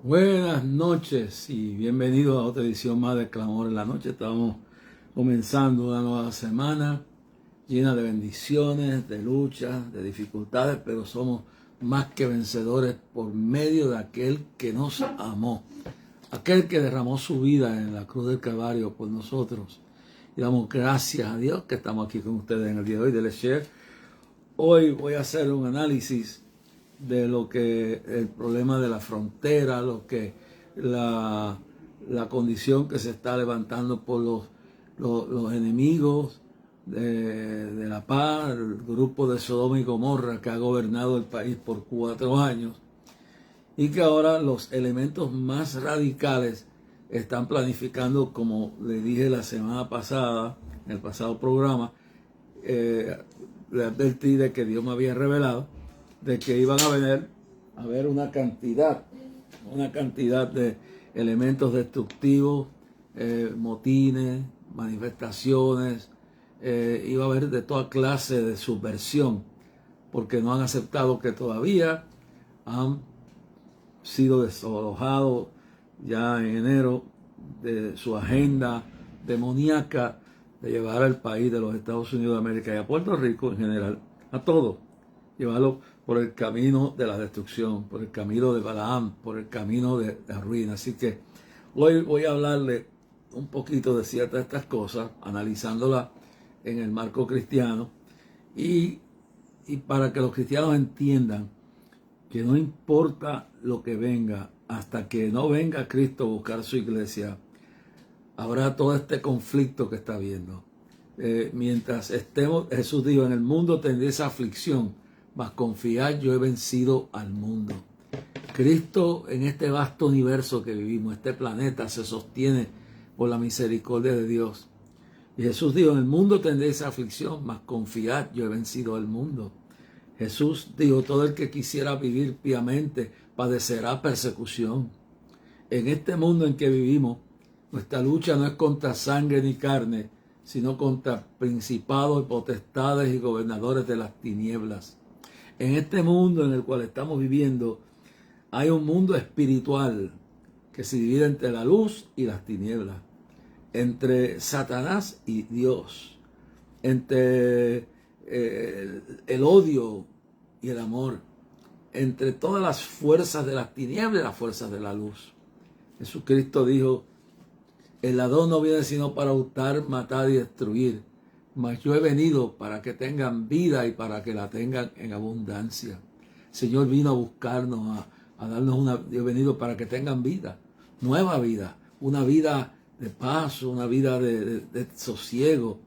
Buenas noches y bienvenidos a otra edición más de Clamor en la Noche. Estamos comenzando una nueva semana llena de bendiciones, de luchas, de dificultades, pero somos más que vencedores por medio de aquel que nos amó, aquel que derramó su vida en la cruz del Calvario por nosotros. Y damos gracias a Dios que estamos aquí con ustedes en el día de hoy de Share. Hoy voy a hacer un análisis de lo que el problema de la frontera, lo que la condición que se está levantando por los enemigos de la paz, el grupo de Sodoma y Gomorra que ha gobernado el país por 4 años y que ahora los elementos más radicales están planificando, como le dije la semana pasada, en el pasado programa, le advertí de que Dios me había revelado de que iban a ver una cantidad de elementos destructivos, motines, manifestaciones, iba a haber de toda clase de subversión, porque no han aceptado que todavía han sido desalojados ya en enero de su agenda demoníaca de llevar al país de los Estados Unidos de América y a Puerto Rico en general, a todo, llevarlo por el camino de la destrucción, por el camino de Balaam, por el camino de la ruina. Así que hoy voy a hablarle un poquito de ciertas de estas cosas, analizándolas en el marco cristiano y para que los cristianos entiendan que no importa lo que venga, hasta que no venga Cristo a buscar su iglesia, habrá todo este conflicto que está habiendo. Mientras estemos, Jesús dijo, en el mundo tendréis aflicción, mas confiad, yo he vencido al mundo. Cristo en este vasto universo que vivimos, este planeta, se sostiene por la misericordia de Dios. Y Jesús dijo, en el mundo tendréis aflicción, mas confiad, yo he vencido al mundo. Jesús dijo, todo el que quisiera vivir piamente padecerá persecución. En este mundo en que vivimos, nuestra lucha no es contra sangre ni carne, sino contra principados y potestades y gobernadores de las tinieblas. En este mundo en el cual estamos viviendo, hay un mundo espiritual que se divide entre la luz y las tinieblas, entre Satanás y Dios, entre el odio y el amor, entre todas las fuerzas de las tinieblas y las fuerzas de la luz. Jesucristo dijo, el ladrón no viene sino para hurtar, matar y destruir, mas yo he venido para que tengan vida y para que la tengan en abundancia. El Señor vino a buscarnos, a darnos he venido para que tengan vida, nueva vida, una vida de paz, una vida de sosiego.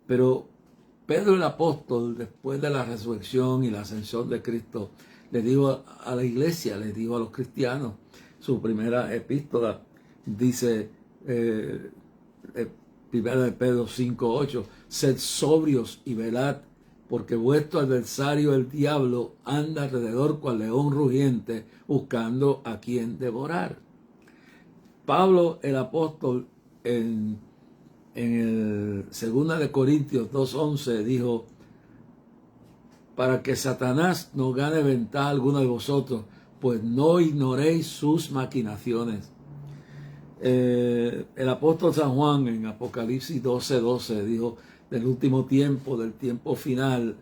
Pero Pedro el apóstol, después de la resurrección y la ascensión de Cristo, le dijo a la iglesia, le dijo a los cristianos, su primera epístola dice, primera de Pedro 5:8, sed sobrios y velad, porque vuestro adversario el diablo anda alrededor cual león rugiente, buscando a quien devorar. Pablo el apóstol en el 2 de Corintios 2:11 dijo, para que Satanás no gane ventaja alguna de vosotros, pues no ignoréis sus maquinaciones. El apóstol San Juan en Apocalipsis 12:12 dijo del último tiempo, del tiempo final,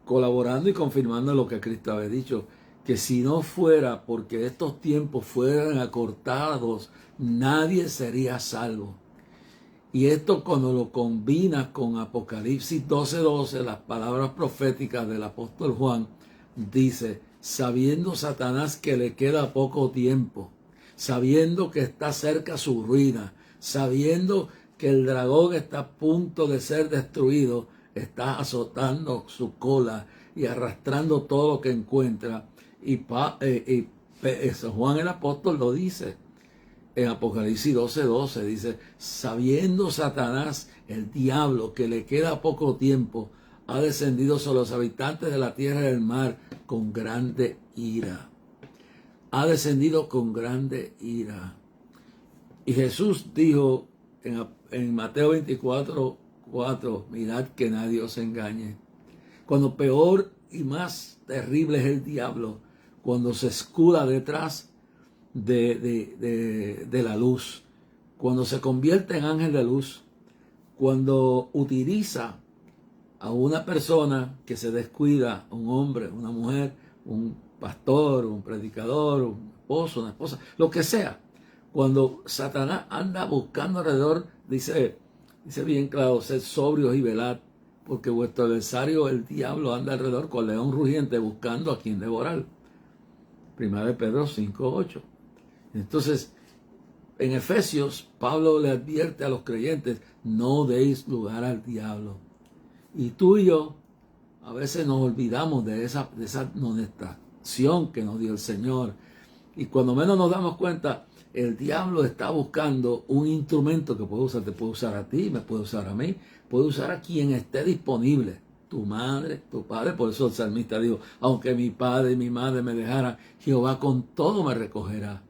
colaborando y confirmando lo que Cristo había dicho, que si no fuera porque estos tiempos fueran acortados, nadie sería salvo. Y esto cuando lo combinas con Apocalipsis 12:12, las palabras proféticas del apóstol Juan, dice, sabiendo Satanás que le queda poco tiempo, sabiendo que está cerca su ruina, sabiendo que el dragón está a punto de ser destruido, está azotando su cola y arrastrando todo lo que encuentra. Y San Juan el apóstol lo dice. En Apocalipsis 12:12 dice, sabiendo Satanás, el diablo, que le queda poco tiempo, ha descendido sobre los habitantes de la tierra y del mar con grande ira. Ha descendido con grande ira. Y Jesús dijo en Mateo 24:4, mirad que nadie os engañe. Cuando peor y más terrible es el diablo, cuando se escuda detrás de la luz, cuando se convierte en ángel de luz, cuando utiliza a una persona que se descuida, un hombre, una mujer, un pastor, un predicador, un esposo, una esposa, lo que sea. Cuando Satanás anda buscando alrededor, dice bien claro, sed sobrios y velad, porque vuestro adversario, el diablo, anda alrededor con león rugiente buscando a quien devorar. 1 Pedro 5:8. Entonces, en Efesios, Pablo le advierte a los creyentes, no deis lugar al diablo. Y tú y yo, a veces nos olvidamos de esa amonestación que nos dio el Señor. Y cuando menos nos damos cuenta, el diablo está buscando un instrumento que puede usar. Te puede usar a ti, me puede usar a mí, puede usar a quien esté disponible. Tu madre, tu padre. Por eso el salmista dijo, aunque mi padre y mi madre me dejaran, Jehová con todo me recogerá.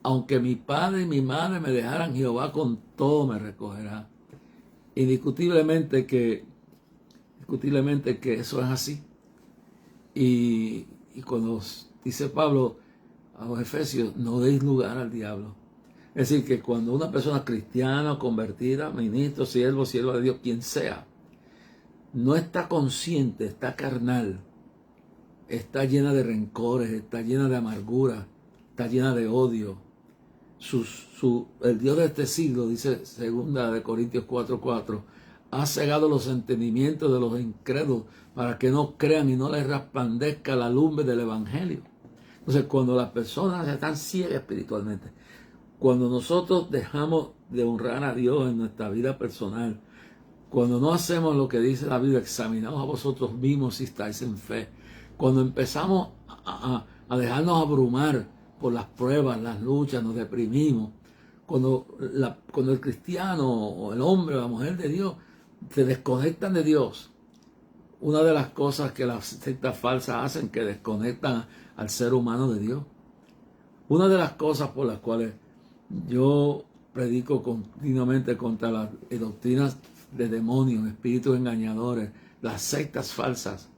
Aunque mi padre y mi madre me dejaran, Jehová con todo me recogerá. Indiscutiblemente que eso es así. Y cuando dice Pablo a los Efesios, no deis lugar al diablo. Es decir, que cuando una persona cristiana, convertida, ministro, sierva de Dios, quien sea, no está consciente, está carnal, está llena de rencores, está llena de amargura, está llena de odio. El Dios de este siglo, dice 2 Corintios 4:4, ha cegado los entendimientos de los incrédulos para que no crean y no les resplandezca la lumbre del Evangelio. Entonces, cuando las personas están ciegas espiritualmente, cuando nosotros dejamos de honrar a Dios en nuestra vida personal, cuando no hacemos lo que dice la Biblia, examinaos a vosotros mismos si estáis en fe, cuando empezamos a dejarnos abrumar por las pruebas, las luchas, nos deprimimos, cuando el cristiano o el hombre o la mujer de Dios se desconectan de Dios, una de las cosas que las sectas falsas hacen, que desconectan al ser humano de Dios. Una de las cosas por las cuales yo predico continuamente contra las doctrinas de demonios, espíritus engañadores, las sectas falsas,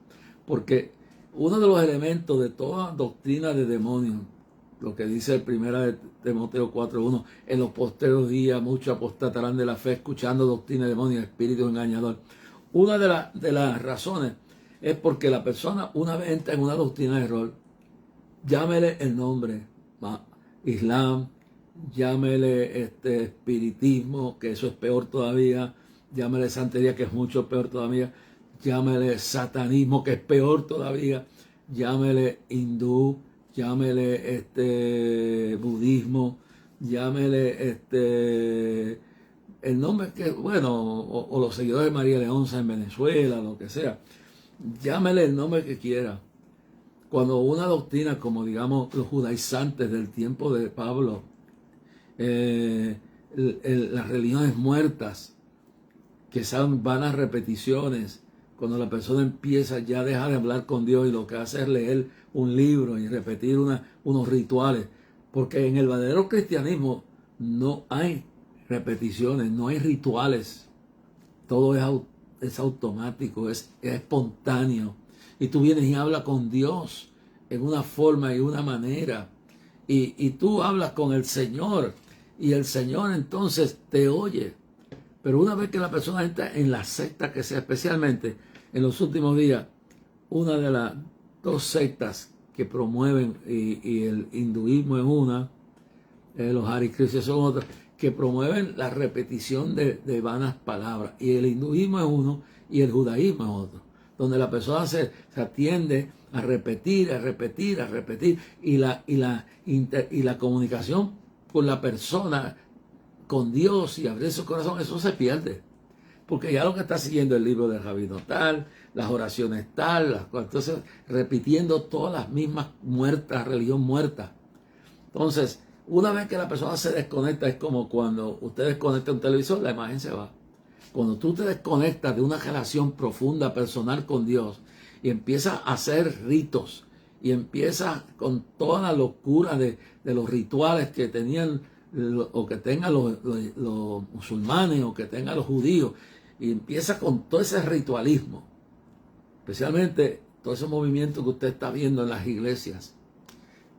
porque uno de los elementos de toda doctrina de demonios, lo que dice el 1 Timoteo 4:1, en los postreros días muchos apostatarán de la fe escuchando doctrina de demonios, espíritus engañadores. Una de las razones es porque la persona, una vez entra en una doctrina de error, llámele el nombre, Islam, llámele espiritismo, que eso es peor todavía, llámele santería, que es mucho peor todavía, llámele satanismo, que es peor todavía, llámele hindú, llámele budismo, llámele el nombre que, bueno, o los seguidores de María Leonza en Venezuela, lo que sea, llámele el nombre que quiera. Cuando una doctrina, como digamos los judaizantes del tiempo de Pablo, las religiones muertas, que son vanas repeticiones, cuando la persona empieza, ya deja de hablar con Dios y lo que hace es leer un libro y repetir unos rituales, porque en el verdadero cristianismo no hay repeticiones, no hay rituales, todo es automático, es espontáneo, y tú vienes y hablas con Dios en una forma y una manera, y tú hablas con el Señor, y el Señor entonces te oye. Pero una vez que la persona entra en la secta que sea, especialmente en los últimos días, una de las dos sectas que promueven, y el hinduismo es una, los Hare Krishna son otras, que promueven la repetición de vanas palabras. Y el hinduismo es uno y el judaísmo es otro, donde la persona se atiende a repetir, y la comunicación con la persona, con Dios y abrir su corazón, eso se pierde. Porque ya lo que está siguiendo el libro del rabino tal, las oraciones tal, entonces repitiendo todas las mismas muertas, religión muerta. Entonces, una vez que la persona se desconecta, es como cuando usted desconecta un televisor, la imagen se va. Cuando tú te desconectas de una relación profunda, personal con Dios, y empiezas a hacer ritos, y empiezas con toda la locura de los rituales que tenían o que tengan los musulmanes o que tengan los judíos, y empieza con todo ese ritualismo, especialmente todo ese movimiento que usted está viendo en las iglesias,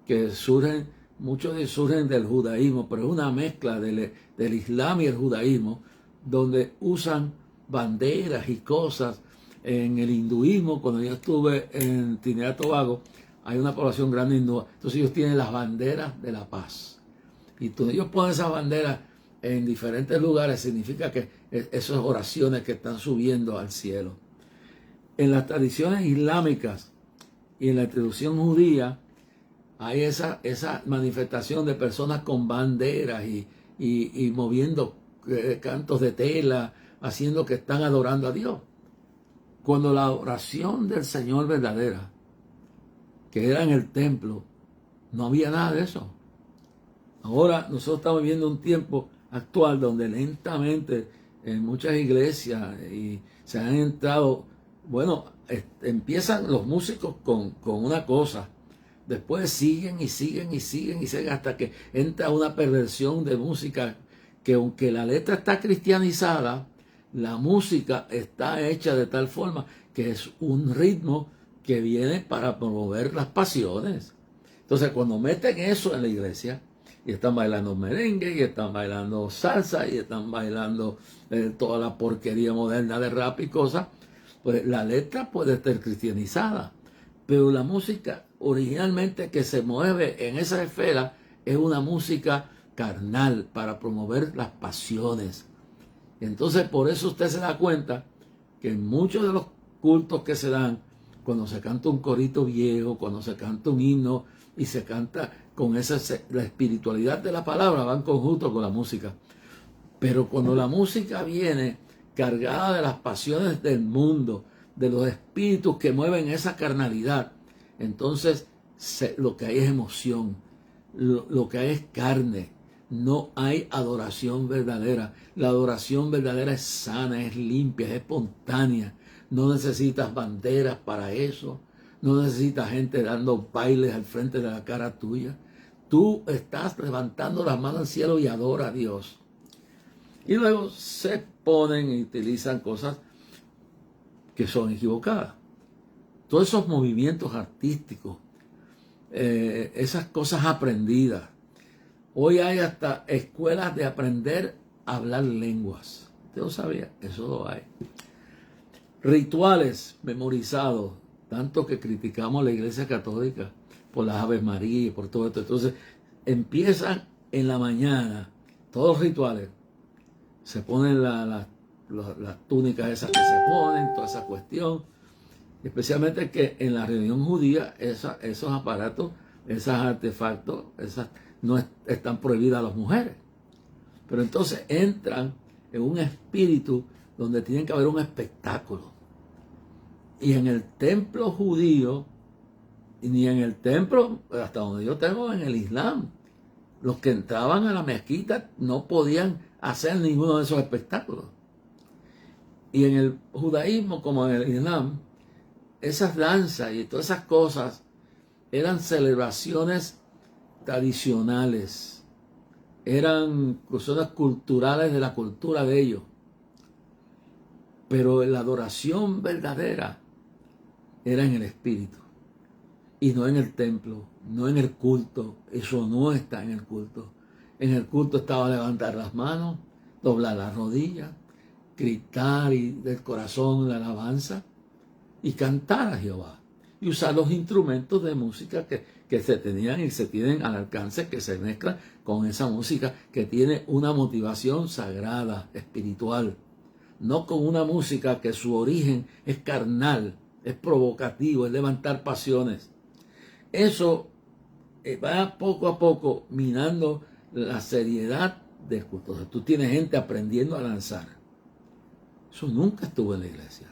que surgen muchos surgen del judaísmo, pero es una mezcla del Islam y el judaísmo, donde usan banderas y cosas. En el hinduismo, cuando yo estuve en Trinidad y Tobago, hay una población grande hindú, entonces ellos tienen las banderas de la paz. Y cuando ellos ponen esas banderas en diferentes lugares, significa que esas oraciones que están subiendo al cielo. En las tradiciones islámicas y en la tradición judía, hay esa manifestación de personas con banderas y moviendo cantos de tela, haciendo que están adorando a Dios. Cuando la oración del Señor verdadera, que era en el templo, no había nada de eso. Ahora nosotros estamos viviendo un tiempo actual donde lentamente en muchas iglesias y se han entrado, bueno, empiezan los músicos con una cosa, después siguen y siguen hasta que entra una perversión de música que, aunque la letra está cristianizada, la música está hecha de tal forma que es un ritmo que viene para promover las pasiones. Entonces, cuando meten eso en la iglesia, y están bailando merengue, y están bailando salsa, y están bailando toda la porquería moderna de rap y cosas, pues la letra puede estar cristianizada, pero la música originalmente que se mueve en esa esfera es una música carnal para promover las pasiones. Entonces, por eso usted se da cuenta que en muchos de los cultos que se dan, cuando se canta un corito viejo, cuando se canta un himno y se canta con esa, la espiritualidad de la palabra va en conjunto con la música. Pero cuando la música viene cargada de las pasiones del mundo, de los espíritus que mueven esa carnalidad, entonces lo que hay es emoción, lo que hay es carne. No hay adoración verdadera. La adoración verdadera es sana, es limpia, es espontánea. No necesitas banderas para eso. No necesitas gente dando bailes al frente de la cara tuya. Tú estás levantando las manos al cielo y adora a Dios. Y luego se ponen y utilizan cosas que son equivocadas. Todos esos movimientos artísticos, esas cosas aprendidas. Hoy hay hasta escuelas de aprender a hablar lenguas. ¿Usted lo sabía? Eso lo hay. Rituales memorizados, tanto que criticamos a la Iglesia Católica por las Aves María y por todo esto. Entonces, empiezan en la mañana, todos los rituales. Se ponen las túnicas esas que se ponen, toda esa cuestión. Especialmente que en la religión judía, esos aparatos, esos artefactos, no están prohibidas a las mujeres. Pero entonces entran en un espíritu donde tiene que haber un espectáculo. Y en el templo judío, ni en el templo, hasta donde yo tengo en el Islam, los que entraban a la mezquita no podían hacer ninguno de esos espectáculos. Y en el judaísmo, como en el Islam, esas danzas y todas esas cosas eran celebraciones tradicionales, eran cosas culturales de la cultura de ellos. Pero la adoración verdadera era en el espíritu y no en el templo, no en el culto. Eso no está en el culto. En el culto estaba levantar las manos, doblar las rodillas, gritar y del corazón la alabanza y cantar a Jehová y usar los instrumentos de música que se tenían y se tienen al alcance, que se mezclan con esa música que tiene una motivación sagrada, espiritual, no con una música que su origen es carnal, es provocativo, es levantar pasiones. Eso va poco a poco minando la seriedad del culto. O sea, tú tienes gente aprendiendo a danzar. Eso nunca estuvo en la iglesia.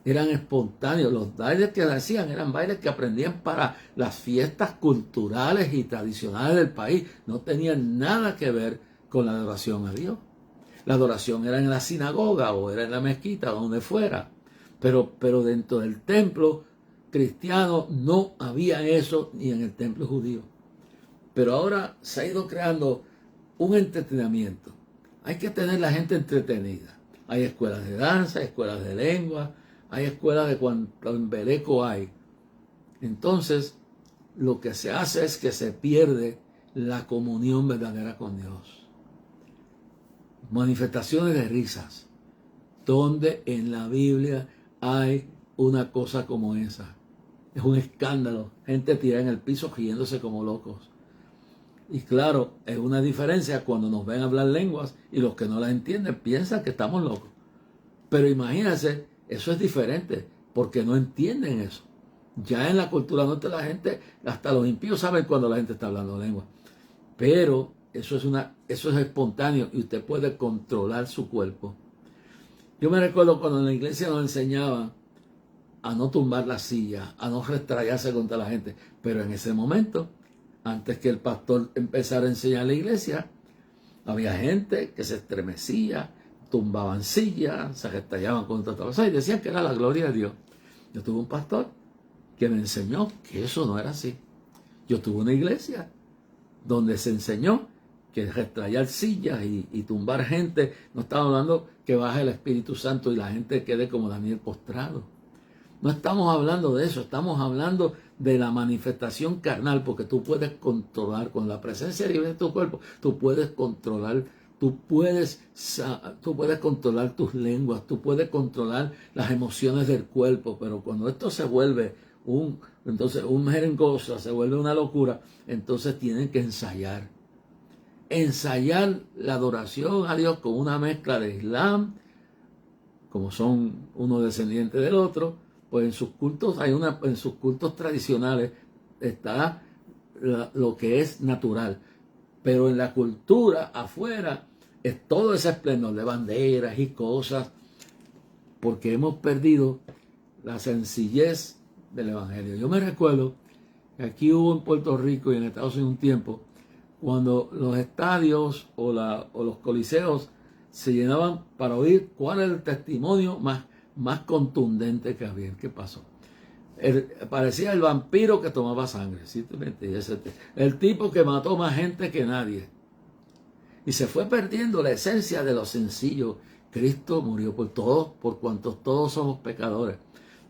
Eran espontáneos. Los bailes que hacían eran bailes que aprendían para las fiestas culturales y tradicionales del país. No tenían nada que ver con la adoración a Dios. La adoración era en la sinagoga o era en la mezquita, donde fuera. Pero dentro del templo cristiano no había eso, ni en el templo judío. Pero ahora se ha ido creando un entretenimiento. Hay que tener la gente entretenida. Hay escuelas de danza, hay escuelas de lengua, hay escuelas de cuanto embeleco hay. Entonces, lo que se hace es que se pierde la comunión verdadera con Dios. Manifestaciones de risas. ¿Dónde en la Biblia hay una cosa como esa? Es un escándalo. Gente tirada en el piso riéndose como locos. Y claro, es una diferencia cuando nos ven hablar lenguas y los que no las entienden piensan que estamos locos. Pero imagínense, eso es diferente porque no entienden eso. Ya en la cultura norte la gente, hasta los impíos saben cuando la gente está hablando lengua. Pero eso es espontáneo y usted puede controlar su cuerpo. Yo me recuerdo cuando en la iglesia nos enseñaban a no tumbar la silla, a no restrayarse contra la gente. Pero en ese momento, antes que el pastor empezara a enseñar la iglesia, había gente que se estremecía, tumbaban sillas, se restrayaban contra otra cosa y decían que era la gloria de Dios. Yo tuve un pastor que me enseñó que eso no era así. Yo tuve una iglesia donde se enseñó que restrayar sillas y tumbar gente, no estaba hablando que baje el Espíritu Santo y la gente quede como Daniel postrado. No estamos hablando de eso, estamos hablando de la manifestación carnal, porque tú puedes controlar con la presencia libre de tu cuerpo, tú puedes controlar tus lenguas, tú puedes controlar las emociones del cuerpo, pero cuando esto se vuelve un merengoso, se vuelve una locura, entonces tienen que ensayar la adoración a Dios con una mezcla de Islam, como son uno descendiente del otro, pues en sus cultos tradicionales está lo que es natural, pero en la cultura afuera es todo ese esplendor de banderas y cosas, porque hemos perdido la sencillez del evangelio. Yo me recuerdo que aquí hubo en Puerto Rico y en Estados Unidos un tiempo cuando los estadios o los coliseos se llenaban para oír cuál era el testimonio más contundente que había. ¿Qué pasó? Parecía el vampiro que tomaba sangre, ¿sí? El tipo que mató más gente que nadie. Y se fue perdiendo la esencia de lo sencillo. Cristo murió por todos, por cuantos todos somos pecadores.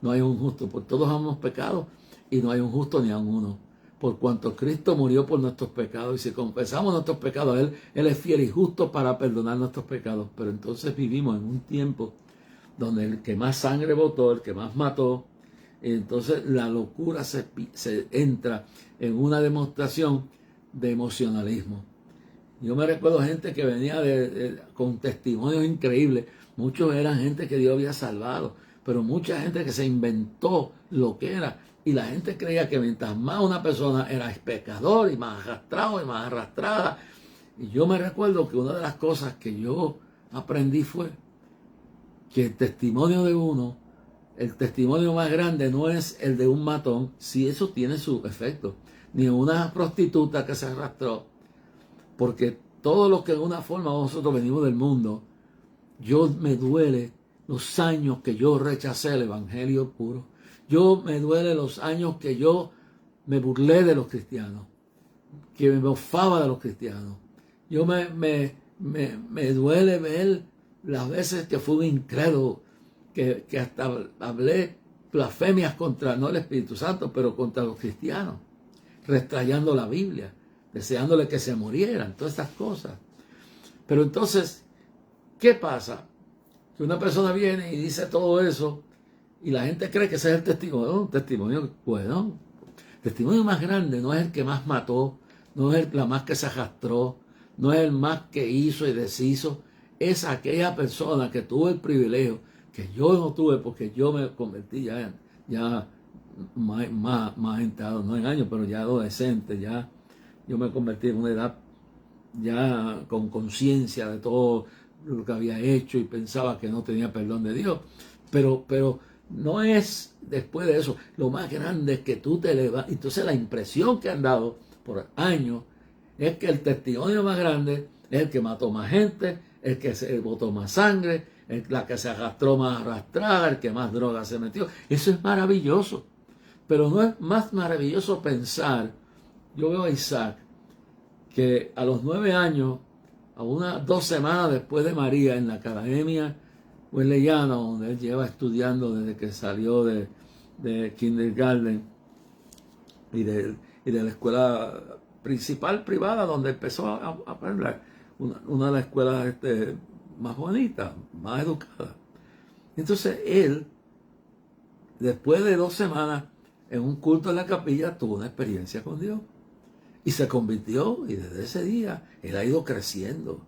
No hay un justo, por todos hemos pecado y no hay un justo ni a uno. Por cuanto Cristo murió por nuestros pecados, y si confesamos nuestros pecados a Él es fiel y justo para perdonar nuestros pecados. Pero entonces vivimos en un tiempo donde el que más sangre botó, el que más mató, entonces la locura se entra en una demostración de emocionalismo. Yo me recuerdo gente que venía con testimonios increíbles. Muchos eran gente que Dios había salvado, pero mucha gente que se inventó lo que era. Y la gente creía que mientras más una persona era pecador y más arrastrado y más arrastrada. Y yo me recuerdo que una de las cosas que yo aprendí fue que el testimonio de uno, el testimonio más grande no es el de un matón, si eso tiene su efecto, ni una prostituta que se arrastró, porque todos los que de una forma nosotros venimos del mundo, me duele los años que yo rechacé el evangelio puro. Me duele los años que yo me burlé de los cristianos, que me mofaba de los cristianos. Me duele ver las veces que fui un incrédulo, que hasta hablé blasfemias contra, no el Espíritu Santo, pero contra los cristianos, restrayando la Biblia, deseándole que se murieran, todas estas cosas. Pero entonces, ¿qué pasa? Que una persona viene y dice todo eso y la gente cree que ese es el testimonio. Un testimonio, bueno, el testimonio más grande no es el que más mató, no es la más que se arrastró, no es el más que hizo y deshizo, es aquella persona que tuvo el privilegio, que yo no tuve porque yo me convertí ya más entrado, no en años, pero ya adolescente, ya yo me convertí en una edad ya con conciencia de todo lo que había hecho y pensaba que no tenía perdón de Dios. Pero no es después de eso. Lo más grande es que tú te elevas. Entonces la impresión que han dado por años es que el testimonio más grande es el que mató más gente, el que se botó más sangre, la que se arrastró más arrastrada, el que más droga se metió. Eso es maravilloso. Pero no es más maravilloso pensar, yo veo a Isaac, que a los 9 años, a 2 semanas después de María, en la academia wesleyana, donde él lleva estudiando desde que salió de kindergarten y de la escuela principal privada donde empezó a aprender, una de las escuelas más bonitas, más educadas. Entonces él, después de 2 semanas en un culto en la capilla, tuvo una experiencia con Dios y se convirtió, y desde ese día él ha ido creciendo.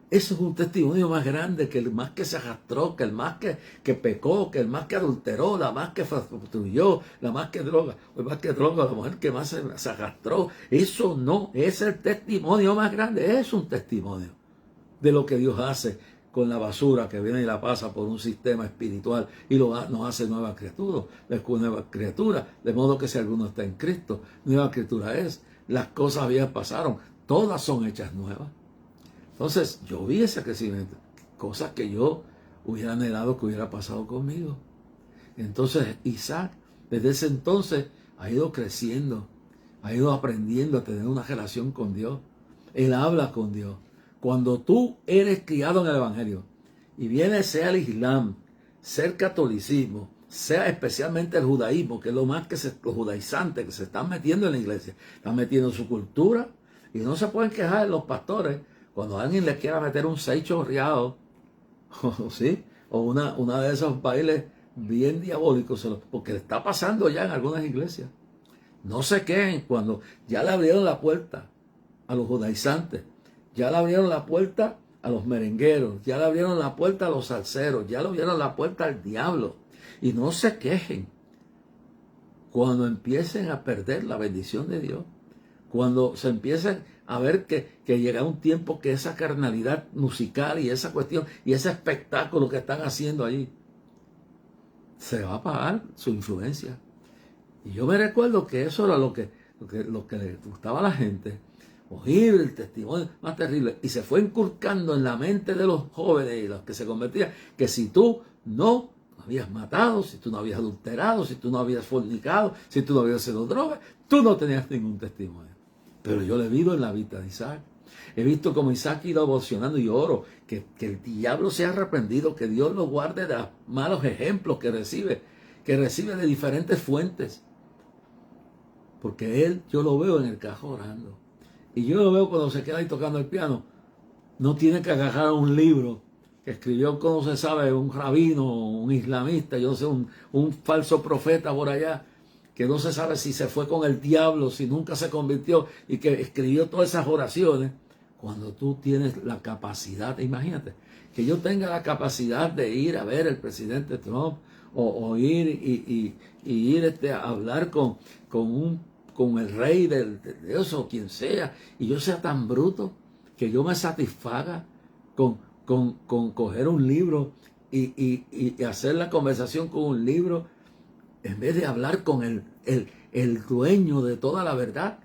Eso es un testimonio más grande que el más que se arrastró, que el más que pecó, que el más que adulteró, la más que prostituyó, la más que droga, o el más que droga, la mujer que más se arrastró. Eso no es el testimonio más grande, es un testimonio de lo que Dios hace con la basura que viene y la pasa por un sistema espiritual y nos hace nueva criatura, de modo que si alguno está en Cristo, nueva criatura es. Las cosas viejas pasaron, todas son hechas nuevas. Entonces yo vi ese crecimiento, cosas que yo hubiera anhelado que hubiera pasado conmigo. Entonces Isaac desde ese entonces ha ido creciendo, ha ido aprendiendo a tener una relación con Dios. Él habla con Dios. Cuando tú eres criado en el Evangelio y viene sea el Islam, sea el catolicismo, sea especialmente el judaísmo, que es lo más que los judaizantes que se están metiendo en la iglesia, están metiendo su cultura y no se pueden quejar los pastores cuando alguien les quiera meter un 6 chorreado, ¿sí? O una de esos bailes bien diabólicos, porque le está pasando ya en algunas iglesias. No se quejen cuando ya le abrieron la puerta a los judaizantes, ya le abrieron la puerta a los merengueros, ya le abrieron la puerta a los salseros, ya le abrieron la puerta al diablo. Y no se quejen cuando empiecen a perder la bendición de Dios, cuando se empiecen a ver que llega un tiempo que esa carnalidad musical y esa cuestión y ese espectáculo que están haciendo ahí se va a apagar su influencia. Y yo me recuerdo que eso era lo que le gustaba a la gente, oír el testimonio más terrible, y se fue inculcando en la mente de los jóvenes y los que se convertían, que si tú no habías matado, si tú no habías adulterado, si tú no habías fornicado, si tú no habías sido droga, tú no tenías ningún testimonio. Pero yo lo he visto en la vida de Isaac. He visto como Isaac ha ido evolucionando y oro que el diablo se ha arrepentido, que Dios lo guarde de los malos ejemplos que recibe de diferentes fuentes. Porque él, yo lo veo en el cajón orando. Y yo lo veo cuando se queda ahí tocando el piano. No tiene que agarrar un libro que escribió, como se sabe, un rabino, un islamista, yo sé, un falso profeta por allá, que no se sabe si se fue con el diablo, si nunca se convirtió y que escribió todas esas oraciones. Cuando tú tienes la capacidad, imagínate, que yo tenga la capacidad de ir a ver al presidente Trump o ir y ir a hablar con el rey de Dios o quien sea, y yo sea tan bruto que yo me satisfaga con coger un libro y hacer la conversación con un libro, en vez de hablar con el dueño de toda la verdad.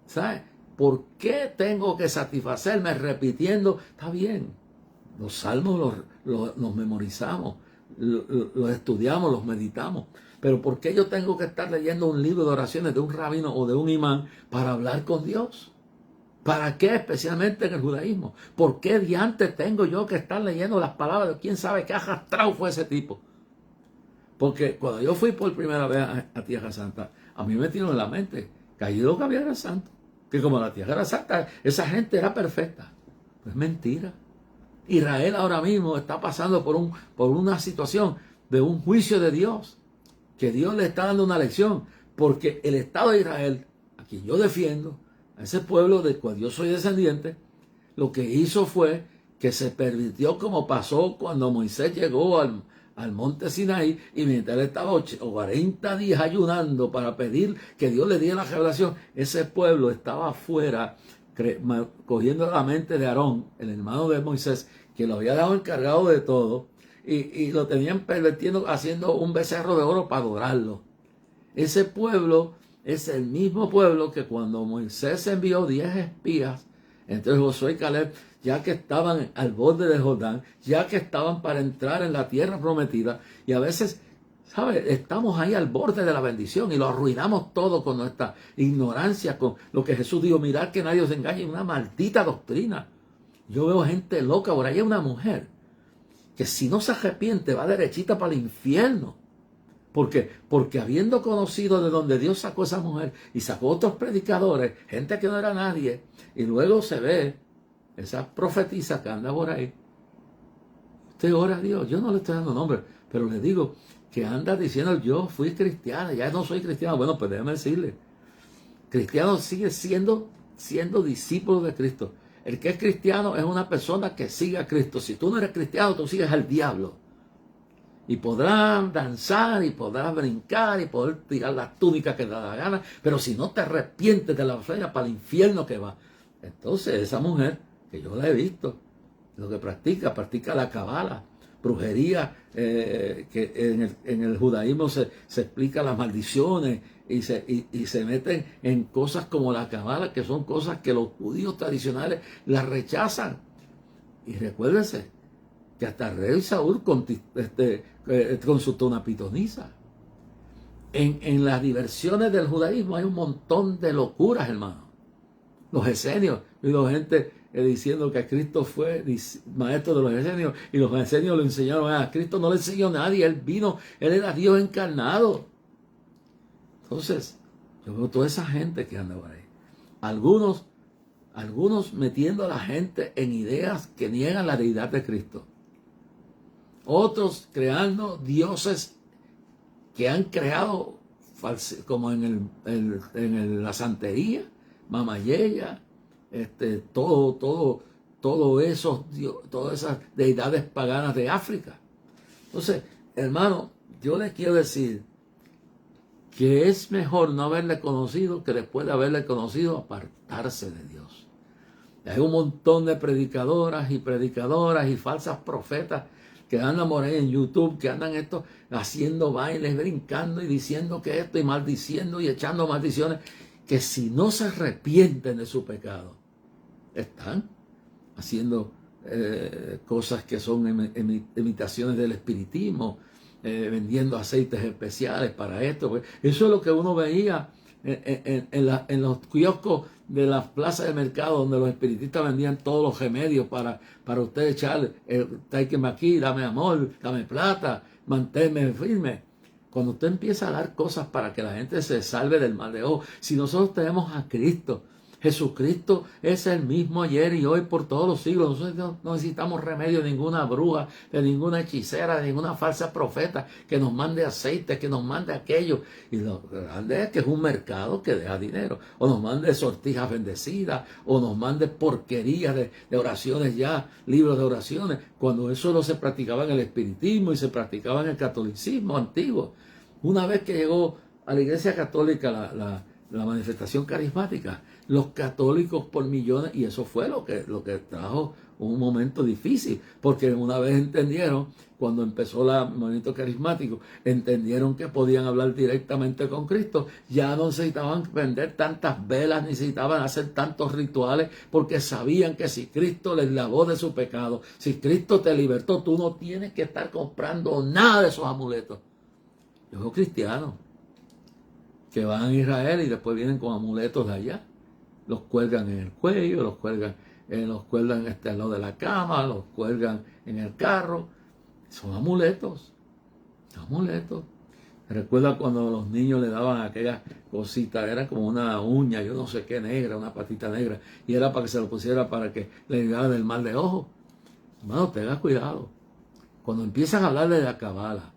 ¿Sabes? ¿Por qué tengo que satisfacerme repitiendo? Está bien, los salmos los memorizamos, los estudiamos, los meditamos, pero ¿por qué yo tengo que estar leyendo un libro de oraciones de un rabino o de un imán para hablar con Dios? ¿Para qué? Especialmente en el judaísmo. ¿Por qué diantres tengo yo que estar leyendo las palabras de quién sabe qué arrastrado fue ese tipo? Porque cuando yo fui por primera vez a Tierra Santa, a mí me metieron en la mente que allí lo que había era santo. Que como la Tierra era santa, esa gente era perfecta. Pues mentira. Israel ahora mismo está pasando por una situación de un juicio de Dios. Que Dios le está dando una lección. Porque el Estado de Israel, a quien yo defiendo, a ese pueblo del cual yo soy descendiente, lo que hizo fue que se permitió, como pasó cuando Moisés llegó al monte Sinaí, y mientras él estaba 40 días ayunando para pedir que Dios le diera la revelación, ese pueblo estaba afuera cogiendo la mente de Aarón, el hermano de Moisés, que lo había dado encargado de todo, y lo tenían pervirtiendo, haciendo un becerro de oro para adorarlo. Ese pueblo es el mismo pueblo que cuando Moisés envió 10 espías entre Josué y Caleb, ya que estaban al borde del Jordán, ya que estaban para entrar en la tierra prometida, y a veces, ¿sabes? Estamos ahí al borde de la bendición y lo arruinamos todo con nuestra ignorancia, con lo que Jesús dijo, mirad que nadie os engañe, una maldita doctrina. Yo veo gente loca, por ahí hay una mujer que si no se arrepiente va derechita para el infierno, Porque habiendo conocido de donde Dios sacó a esa mujer y sacó otros predicadores, gente que no era nadie, y luego se ve esa profetisa que anda por ahí. Usted ora a Dios, yo no le estoy dando nombre, pero le digo que anda diciendo yo fui cristiana, ya no soy cristiano. Bueno, pues déjeme decirle, cristiano sigue siendo discípulo de Cristo. El que es cristiano es una persona que sigue a Cristo. Si tú no eres cristiano, tú sigues al diablo. Y podrás danzar, y podrás brincar, y poder tirar las túnicas que te da la gana, pero si no te arrepientes de la blasfemia, para el infierno que va. Entonces esa mujer, que yo la he visto, lo que practica la cabala, brujería, que en el judaísmo se explica las maldiciones, y se meten en cosas como la cabala, que son cosas que los judíos tradicionales las rechazan. Y recuérdense que hasta el rey Saúl consultó una pitonisa. En las diversiones del judaísmo hay un montón de locuras, hermano. Los esenios, y la gente diciendo que Cristo fue maestro de los esenios, y los esenios lo enseñaron a Cristo. No le enseñó a nadie, él vino, él era Dios encarnado. Entonces, yo veo toda esa gente que anda por ahí. Algunos metiendo a la gente en ideas que niegan la deidad de Cristo. Otros creando dioses que han creado como en la santería, Mamayella, todas esas deidades paganas de África. Entonces, hermano, yo les quiero decir que es mejor no haberle conocido que después de haberle conocido apartarse de Dios. Hay un montón de predicadoras y falsas profetas que andan por ahí en YouTube, que andan haciendo bailes, brincando y diciendo que esto y maldiciendo y echando maldiciones, que si no se arrepienten de su pecado, están haciendo cosas que son imitaciones del espiritismo, vendiendo aceites especiales para esto. Pues eso es lo que uno veía en los kioscos de las plazas de mercado, donde los espiritistas vendían todos los remedios para usted echar, tráigame aquí, dame amor, dame plata, manténme firme. Cuando usted empieza a dar cosas para que la gente se salve del mal de ojo, si nosotros tenemos a Cristo, Jesucristo es el mismo ayer y hoy por todos los siglos. Nosotros no necesitamos remedio de ninguna bruja, de ninguna hechicera, de ninguna falsa profeta que nos mande aceite, que nos mande aquello. Y lo grande es que es un mercado que deja dinero. O nos mande sortijas bendecidas, o nos mande porquerías de oraciones ya, libros de oraciones, cuando eso no se practicaba en el espiritismo y se practicaba en el catolicismo antiguo. Una vez que llegó a la Iglesia Católica la manifestación carismática, los católicos por millones, y eso fue lo que trajo un momento difícil, porque una vez entendieron, cuando empezó el movimiento carismático, entendieron que podían hablar directamente con Cristo, ya no necesitaban vender tantas velas, necesitaban hacer tantos rituales, porque sabían que si Cristo les lavó de su pecado, si Cristo te libertó, tú no tienes que estar comprando nada de esos amuletos. Yo soy cristiano que van a Israel y después vienen con amuletos de allá. Los cuelgan en el cuello, los cuelgan al lado de la cama, los cuelgan en el carro. Son amuletos. Amuletos. Recuerda cuando los niños le daban aquellas cositas, era como una uña, yo no sé qué negra, una patita negra, y era para que se lo pusiera para que le ayudara del mal de ojo. Hermano, tenga cuidado. Cuando empiezan a hablarle de la cabala,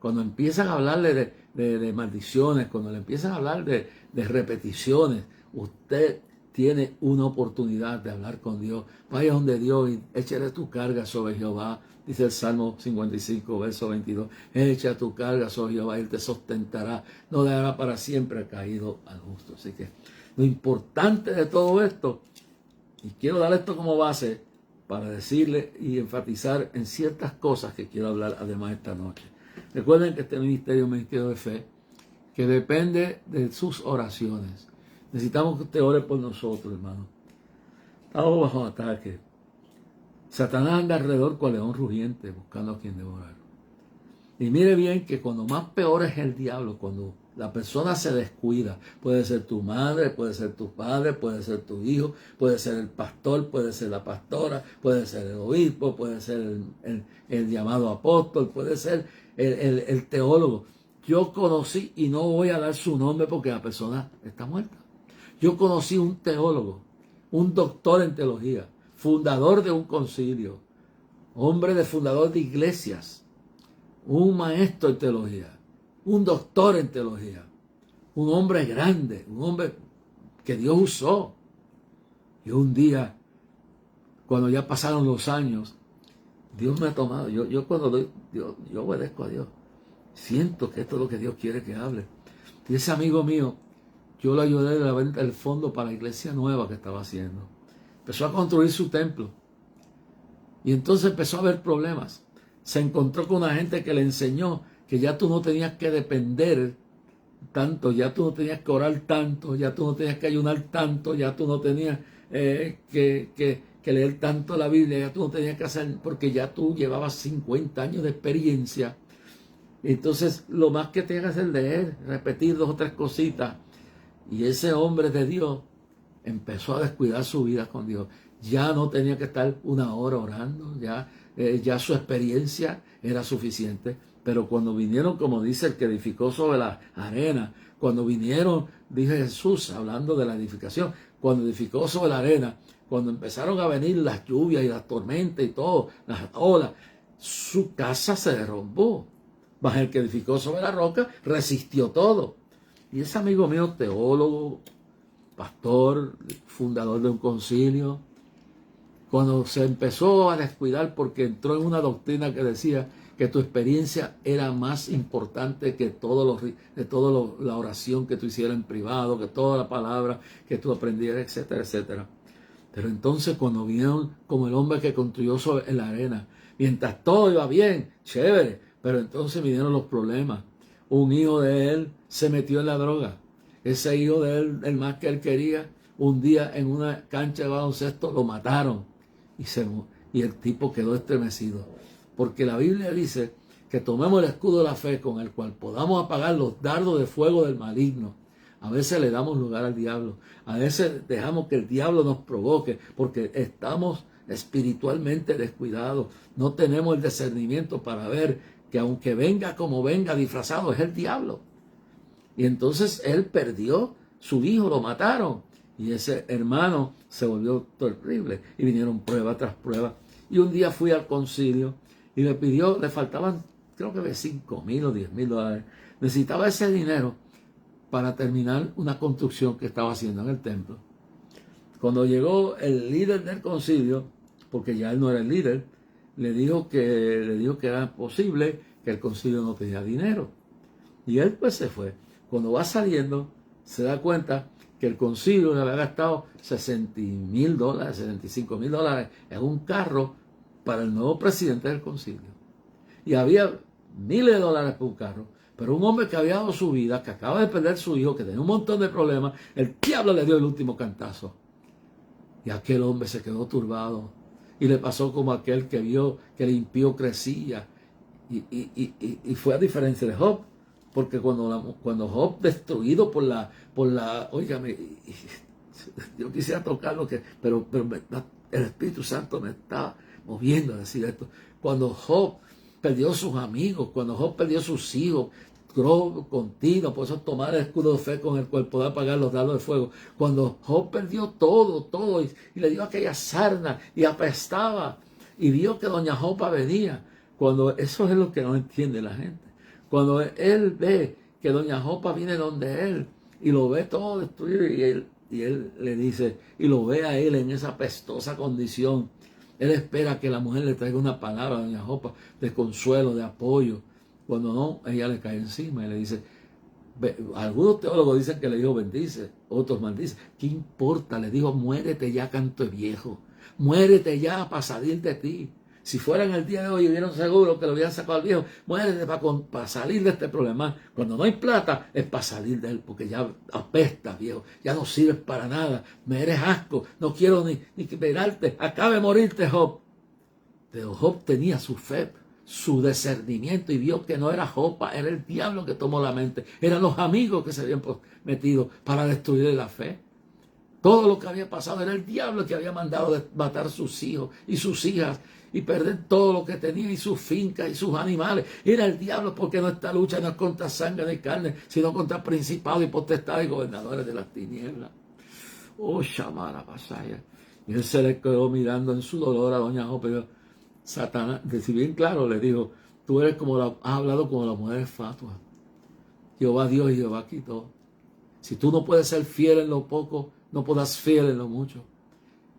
cuando empiezan a hablarle de maldiciones, cuando le empiezan a hablar de repeticiones, usted tiene una oportunidad de hablar con Dios. Vaya donde Dios y échale tu carga sobre Jehová. Dice el Salmo 55, verso 22. Echa tu carga sobre Jehová y Él te sustentará. No dejará para siempre caído al justo. Así que lo importante de todo esto, y quiero dar esto como base para decirle y enfatizar en ciertas cosas que quiero hablar además esta noche. Recuerden que este ministerio es un ministerio de fe que depende de sus oraciones. Necesitamos que usted ore por nosotros, hermano. Estamos bajo ataque. Satanás anda alrededor cual león rugiente, buscando a quien devorar. Y mire bien que cuando más peor es el diablo, cuando la persona se descuida, puede ser tu madre, puede ser tu padre, puede ser tu hijo, puede ser el pastor, puede ser la pastora, puede ser el obispo, puede ser el llamado apóstol, puede ser el teólogo. yo conocí, y no voy a dar su nombre porque la persona está muerta. Yo conocí un teólogo, un doctor en teología, fundador de un concilio, fundador de iglesias, un maestro en teología, un doctor en teología, un hombre grande, un hombre que Dios usó. Y un día, cuando ya pasaron los años, Dios me ha tomado. Yo cuando doy, yo obedezco a Dios. Siento que esto es lo que Dios quiere que hable. Y ese amigo mío, yo le ayudé a la venta del fondo para la iglesia nueva que estaba haciendo. Empezó a construir su templo. Y entonces empezó a haber problemas. Se encontró con una gente que le enseñó que ya tú no tenías que depender tanto, ya tú no tenías que orar tanto, ya tú no tenías que ayunar tanto, ya tú no tenías que leer tanto la Biblia, ya tú no tenías que hacer, porque ya tú llevabas 50 años de experiencia. Entonces lo más que tenías que hacer es leer, repetir 2 o 3 cositas. Y ese hombre de Dios empezó a descuidar su vida con Dios. Ya no tenía que estar 1 hora orando, ya su experiencia era suficiente. Pero cuando vinieron, como dice el que edificó sobre la arena, cuando vinieron, dice Jesús, hablando de la edificación, cuando edificó sobre la arena, cuando empezaron a venir las lluvias y las tormentas y todo, las olas, su casa se derrumbó. Mas el que edificó sobre la roca resistió todo. Y ese amigo mío, teólogo, pastor, fundador de un concilio, cuando se empezó a descuidar porque entró en una doctrina que decía que tu experiencia era más importante que toda la oración que tú hicieras en privado, que toda la palabra que tú aprendieras, etcétera, etcétera. Pero entonces cuando vinieron como el hombre que construyó en la arena, mientras todo iba bien, chévere, pero entonces vinieron los problemas. Un hijo de él se metió en la droga. Ese hijo de él, el más que él quería, un día en una cancha de baloncesto lo mataron y el tipo quedó estremecido. Porque la Biblia dice que tomemos el escudo de la fe con el cual podamos apagar los dardos de fuego del maligno. A veces le damos lugar al diablo. A veces dejamos que el diablo nos provoque porque estamos espiritualmente descuidados. No tenemos el discernimiento para ver que aunque venga como venga disfrazado, es el diablo. Y entonces él perdió su hijo, lo mataron. Y ese hermano se volvió terrible. Y vinieron prueba tras prueba. Y un día fui al concilio y le faltaban creo que de $5,000 o $10,000. Necesitaba ese dinero para terminar una construcción que estaba haciendo en el templo. Cuando llegó el líder del concilio, porque ya él no era el líder, le dijo que era posible, que el concilio no tenía dinero. Y él pues se fue. Cuando va saliendo, se da cuenta que el concilio le había gastado $60,000, $75,000 en un carro para el nuevo presidente del concilio. Y había miles de dólares por un carro. Pero un hombre que había dado su vida, que acaba de perder su hijo, que tenía un montón de problemas, el diablo le dio el último cantazo. Y aquel hombre se quedó turbado. Y le pasó como aquel que vio que el impío crecía. Y fue a diferencia de Job. Porque cuando Job, destruido por la óigame, yo quisiera tocarlo, pero el Espíritu Santo me está moviendo a decir esto. Cuando Job perdió sus amigos, cuando Job perdió sus hijos, continuo, por eso tomar el escudo de fe con el cual poder apagar los dardos de fuego. Cuando Job perdió todo, y le dio aquella sarna y apestaba, y vio que doña Jopa venía. Cuando eso es lo que no entiende la gente. Cuando él ve que doña Jopa viene donde él y lo ve todo destruido y él le dice, y lo ve a él en esa apestosa condición, él espera que la mujer le traiga una palabra a doña Jopa de consuelo, de apoyo. Cuando no, ella le cae encima y le dice, algunos teólogos dicen que le dijo bendice, otros maldicen. ¿Qué importa? Le dijo, muérete ya, canto de viejo. Muérete ya para salir de ti. Si fuera en el día de hoy y hubieran seguro que lo hubieran sacado al viejo, muérete para salir de este problema. Cuando no hay plata, es para salir de él, porque ya apesta, viejo. Ya no sirves para nada. Me eres asco. No quiero ni mirarte. Acaba de morirte, Job. Pero Job tenía su fe, su discernimiento, y vio que no era Jopa, era el diablo que tomó la mente. Eran los amigos que se habían metido para destruir la fe. Todo lo que había pasado era el diablo que había mandado matar sus hijos y sus hijas y perder todo lo que tenía y sus fincas y sus animales. Era el diablo, porque nuestra lucha no es contra sangre ni carne, sino contra principados y potestades y gobernadores de las tinieblas. Oh, Shamara Pasaya. Y él se le quedó mirando en su dolor a doña Jo, pero Satanás, si bien claro, le dijo: tú eres has hablado como la mujer fatua. Jehová Dios y Jehová quitó. Si tú no puedes ser fiel en lo poco, no podrás fiel en lo mucho.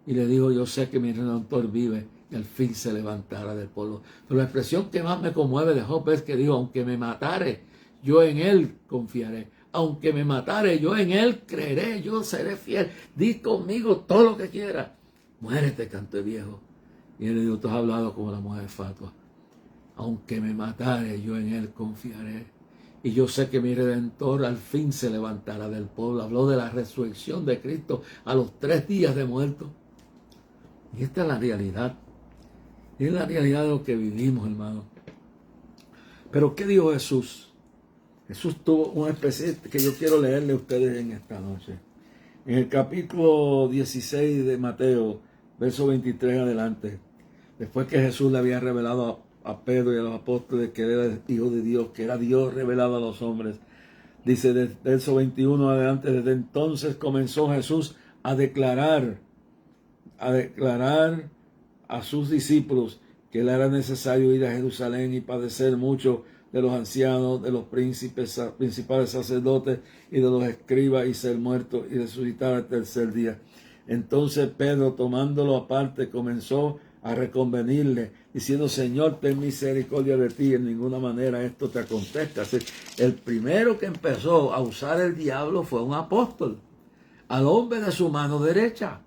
Y le dijo: yo sé que mi Redentor vive y al fin se levantará del polvo. Pero la expresión que más me conmueve de Job es que dijo: aunque me matare, yo en él confiaré. Aunque me matare, yo en él creeré, yo seré fiel. Di conmigo todo lo que quieras. Muérete, canto de viejo. Y él le dijo: tú has hablado como la mujer fatua. Aunque me matare, yo en él confiaré. Y yo sé que mi Redentor al fin se levantará del polvo. Habló de la resurrección de Cristo a los 3 días de muerto. Y esta es la realidad. Y es la realidad de lo que vivimos, hermano. Pero ¿qué dijo Jesús? Jesús tuvo una especie que yo quiero leerle a ustedes en esta noche. En el capítulo 16 de Mateo, verso 23 adelante, después que Jesús le había revelado a Pedro y a los apóstoles que era el Hijo de Dios, que era Dios revelado a los hombres, dice del verso 21 adelante: desde entonces comenzó Jesús a declarar a sus discípulos que le era necesario ir a Jerusalén y padecer mucho de los ancianos, de los principales sacerdotes y de los escribas, y ser muerto y resucitar al 3er día. Entonces Pedro, tomándolo aparte, comenzó a reconvenirle, diciendo: Señor, ten misericordia de ti, en ninguna manera esto te acontezca. Así, el primero que empezó a usar el diablo fue un apóstol, al hombre de su mano derecha.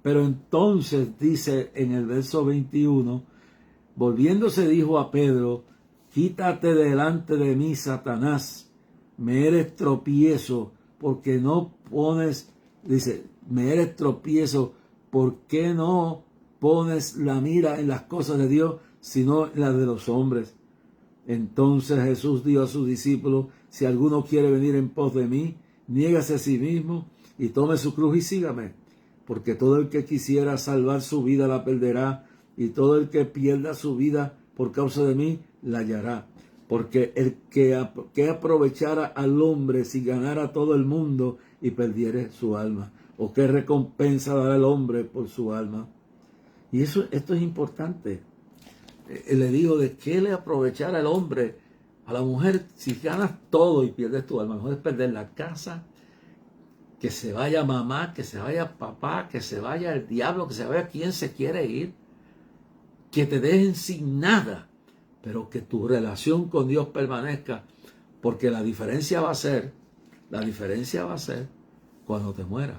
Pero entonces dice en el verso 21, volviéndose dijo a Pedro: quítate delante de mí, Satanás, me eres tropiezo, porque no pones, dice, me eres tropiezo, porque no pones la mira en las cosas de Dios, sino en las de los hombres. Entonces Jesús dijo a sus discípulos: si alguno quiere venir en pos de mí, niégase a sí mismo y tome su cruz y sígame. Porque todo el que quisiera salvar su vida la perderá, y todo el que pierda su vida por causa de mí la hallará. Porque el que aprovechara al hombre si ganara todo el mundo y perdiere su alma, o qué recompensa dará el hombre por su alma. Y esto es importante. Le digo: ¿de qué le aprovechará el hombre a la mujer si ganas todo y pierdes tu alma? Mejor es perder la casa, que se vaya mamá, que se vaya papá, que se vaya el diablo, que se vaya quien se quiere ir, que te dejen sin nada, pero que tu relación con Dios permanezca, porque la diferencia va a ser cuando te mueras.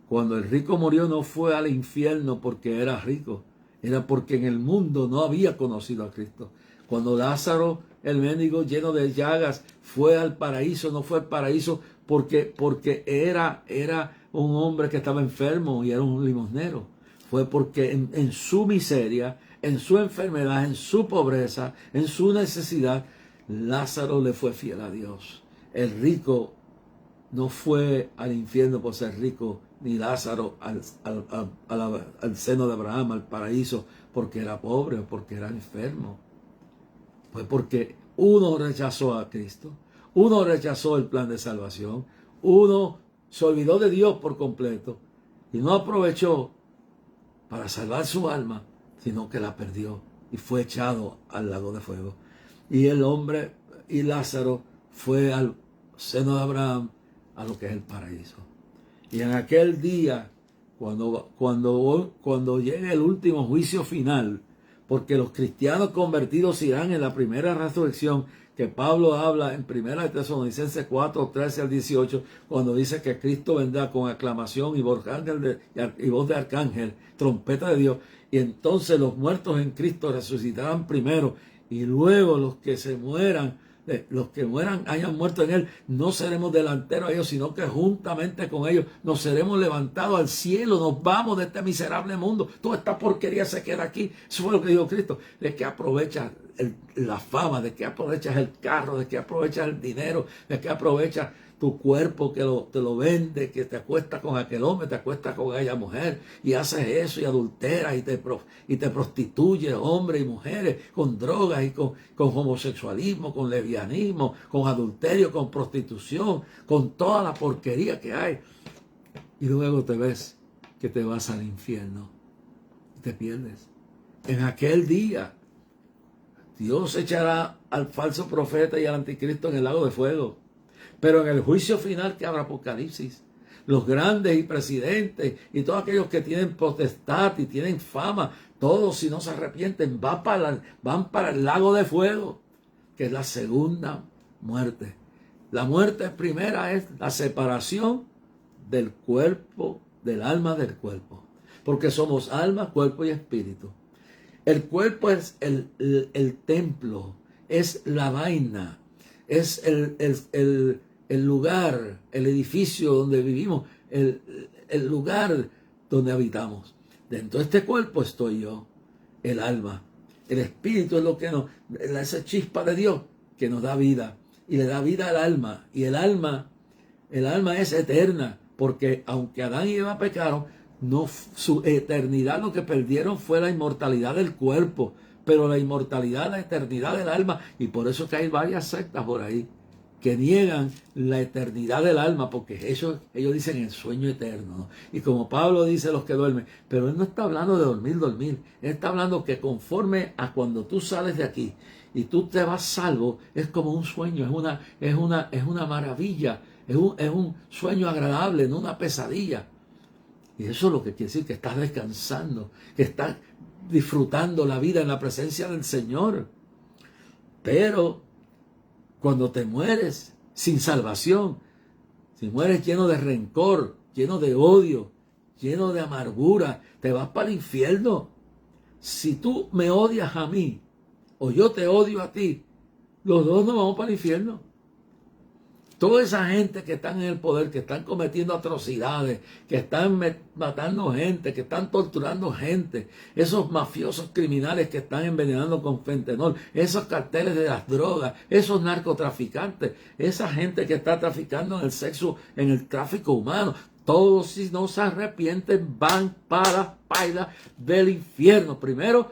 Cuando el rico murió, no fue al infierno porque era rico, era porque en el mundo no había conocido a Cristo. Cuando Lázaro, el mendigo lleno de llagas, fue al paraíso, no fue al paraíso porque era un hombre que estaba enfermo y era un limosnero. Fue porque en su miseria, en su enfermedad, en su pobreza, en su necesidad, Lázaro le fue fiel a Dios. El rico no fue al infierno por ser rico, ni Lázaro al seno de Abraham, al paraíso, porque era pobre o porque era enfermo. Fue porque uno rechazó a Cristo, uno rechazó el plan de salvación, uno se olvidó de Dios por completo y no aprovechó para salvar su alma, sino que la perdió y fue echado al lago de fuego. Y el hombre y Lázaro fue al seno de Abraham, a lo que es el paraíso. Y en aquel día, cuando llegue el último juicio final, porque los cristianos convertidos irán en la primera resurrección, que Pablo habla en 1 Tesalonicenses 4, 13 al 18, cuando dice que Cristo vendrá con aclamación y voz de arcángel, trompeta de Dios, y entonces los muertos en Cristo resucitarán primero, y luego los que hayan muerto en él, no seremos delanteros a ellos, sino que juntamente con ellos nos seremos levantados al cielo, nos vamos de este miserable mundo, toda esta porquería se queda aquí. Eso fue lo que dijo Cristo. ¿De qué aprovechas la fama? ¿De qué aprovechas el carro? ¿De qué aprovechas el dinero? ¿De qué aprovechas tu cuerpo que te lo vende, que te acuestas con aquel hombre, te acuestas con aquella mujer, y haces eso y adulteras y te prostituyes, hombres y mujeres, con drogas y con homosexualismo, con lesbianismo, con adulterio, con prostitución, con toda la porquería que hay. Y luego te ves que te vas al infierno y te pierdes. En aquel día Dios echará al falso profeta y al anticristo en el lago de fuego. Pero en el juicio final que habrá Apocalipsis, los grandes y presidentes y todos aquellos que tienen potestad y tienen fama, todos si no se arrepienten van para el lago de fuego, que es la segunda muerte. La muerte primera es la separación del cuerpo, del alma del cuerpo. Porque somos alma, cuerpo y espíritu. El cuerpo es el templo, es la vaina, es el lugar, el edificio donde vivimos, el lugar donde habitamos. Dentro de este cuerpo estoy yo, el alma. El espíritu es lo que nos, esa chispa de Dios que nos da vida y le da vida al alma. Y el alma es eterna, porque aunque Adán y Eva pecaron, no, su eternidad lo que perdieron fue la inmortalidad del cuerpo, pero la inmortalidad, la eternidad del alma. Y por eso que hay varias sectas por ahí que niegan la eternidad del alma, porque ellos dicen el sueño eterno, ¿no? Y como Pablo dice los que duermen, pero él no está hablando de dormir, él está hablando que conforme a cuando tú sales de aquí y tú te vas salvo, es como un sueño, es una maravilla, es un sueño agradable, no una pesadilla. Y eso es lo que quiere decir que estás descansando, que estás disfrutando la vida en la presencia del Señor. Pero cuando te mueres sin salvación, si mueres lleno de rencor, lleno de odio, lleno de amargura, te vas para el infierno. Si tú me odias a mí o yo te odio a ti, los dos nos vamos para el infierno. Toda esa gente que están en el poder, que están cometiendo atrocidades, que están matando gente, que están torturando gente, esos mafiosos criminales que están envenenando con fentanol, esos carteles de las drogas, esos narcotraficantes, esa gente que está traficando en el sexo, en el tráfico humano, todos si no se arrepienten van para las pailas del infierno. Primero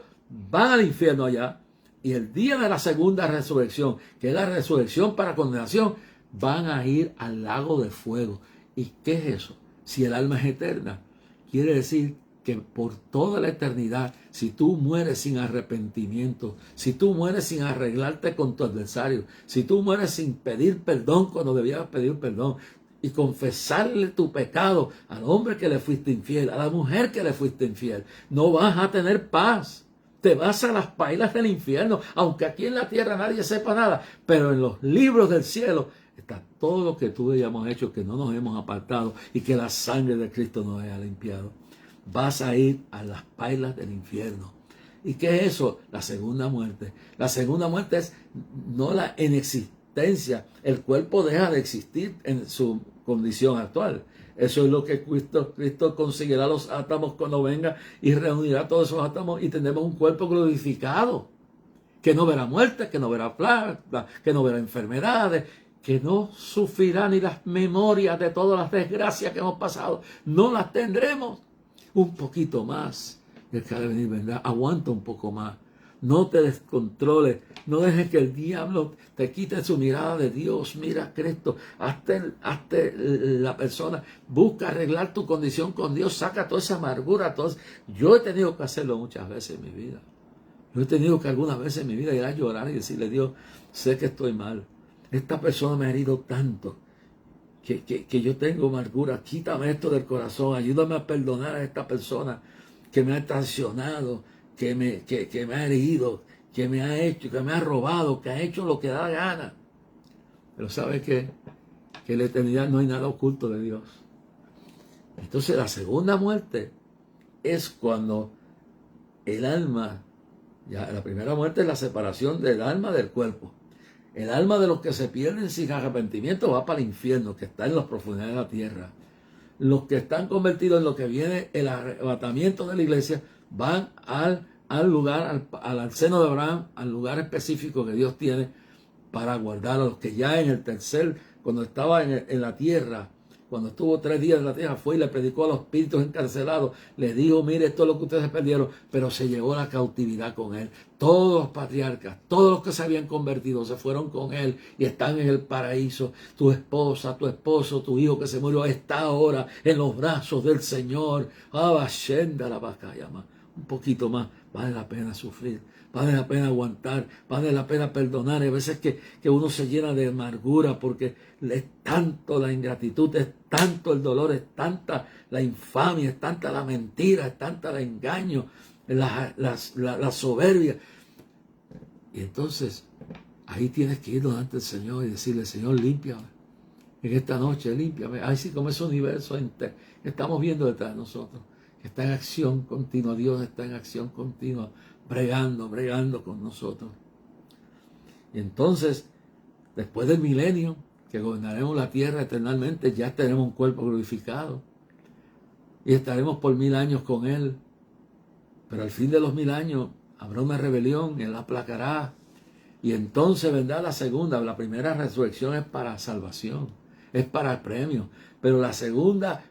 van al infierno allá y el día de la segunda resurrección, que es la resurrección para condenación, van a ir al lago de fuego. ¿Y qué es eso? Si el alma es eterna, quiere decir que por toda la eternidad, si tú mueres sin arrepentimiento, si tú mueres sin arreglarte con tu adversario, si tú mueres sin pedir perdón cuando debías pedir perdón, y confesarle tu pecado al hombre que le fuiste infiel, a la mujer que le fuiste infiel, no vas a tener paz. Te vas a las pailas del infierno, aunque aquí en la tierra nadie sepa nada, pero en los libros del cielo está todo lo que tú y yo hemos hecho, que no nos hemos apartado y que la sangre de Cristo nos haya limpiado. Vas a ir a las pailas del infierno. ¿Y qué es eso? La segunda muerte. La segunda muerte es no la inexistencia. El cuerpo deja de existir en su condición actual. Eso es lo que Cristo conseguirá los átomos cuando venga y reunirá todos esos átomos y tendremos un cuerpo glorificado, que no verá muerte, que no verá plagas, que no verá enfermedades, que no sufrirá ni las memorias de todas las desgracias que hemos pasado. No las tendremos. Un poquito más. El que ha de venir vendrá. Aguanta un poco más. No te descontroles. No dejes que el diablo te quite su mirada de Dios. Mira Cristo. Hazte la persona. Busca arreglar tu condición con Dios. Saca toda esa amargura. Yo he tenido que hacerlo muchas veces en mi vida. Yo he tenido que algunas veces en mi vida ir a llorar y decirle: Dios, sé que estoy mal. Esta persona me ha herido tanto que yo tengo amargura. Quítame esto del corazón. Ayúdame a perdonar a esta persona que me ha traicionado, que me ha herido, que me ha hecho, que me ha robado, que ha hecho lo que da gana. Pero ¿sabe qué? Que en la eternidad no hay nada oculto de Dios. Entonces la segunda muerte es cuando el alma, ya la primera muerte es la separación del alma del cuerpo. El alma de los que se pierden sin arrepentimiento va para el infierno, que está en las profundidades de la tierra. Los que están convertidos en lo que viene el arrebatamiento de la iglesia van al lugar, al seno de Abraham, al lugar específico que Dios tiene para guardar a los que ya en el tercer cuando estaba en la tierra, cuando estuvo 3 días en la tierra, fue y le predicó a los espíritus encarcelados. Les dijo, mire, esto es lo que ustedes perdieron, pero se llevó la cautividad con él. Todos los patriarcas, todos los que se habían convertido, se fueron con él y están en el paraíso. Tu esposa, tu esposo, tu hijo que se murió, está ahora en los brazos del Señor. Un poquito más, vale la pena sufrir, vale la pena aguantar, vale la pena perdonar. Hay veces que uno se llena de amargura porque es tanto la ingratitud, es tanto el dolor, es tanta la infamia, es tanta la mentira, es tanta el engaño, la soberbia. Y entonces ahí tienes que ir delante del Señor y decirle, Señor, límpiame. En esta noche, límpiame. Así como ese universo entero que estamos viendo detrás de nosotros, que está en acción continua. Dios está en acción continua, bregando con nosotros. Y entonces, después del milenio, que gobernaremos la tierra eternamente, ya tenemos un cuerpo glorificado. Y estaremos por 1000 años con Él. Pero al fin de los 1000 años habrá una rebelión, Él la aplacará. Y entonces vendrá la segunda. La primera resurrección es para salvación, es para el premio. Pero la segunda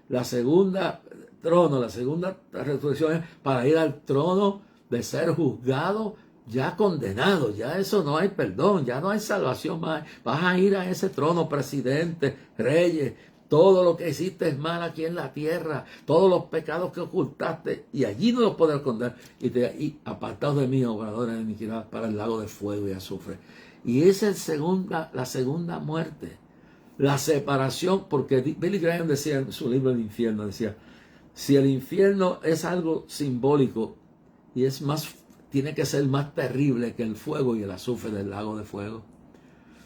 resurrección es para ir al trono de ser juzgado, ya condenado. Ya eso no hay perdón, ya no hay salvación más. Vas a ir a ese trono, presidentes, reyes. Todo lo que hiciste es mal aquí en la tierra, todos los pecados que ocultaste, y allí no los podrás esconder. Y apartados de mí, obradores de iniquidad, para el lago de fuego y azufre. Y esa es la segunda muerte, la separación, porque Billy Graham decía en su libro El infierno, decía, si el infierno es algo simbólico y tiene que ser más terrible que el fuego y el azufre del lago de fuego.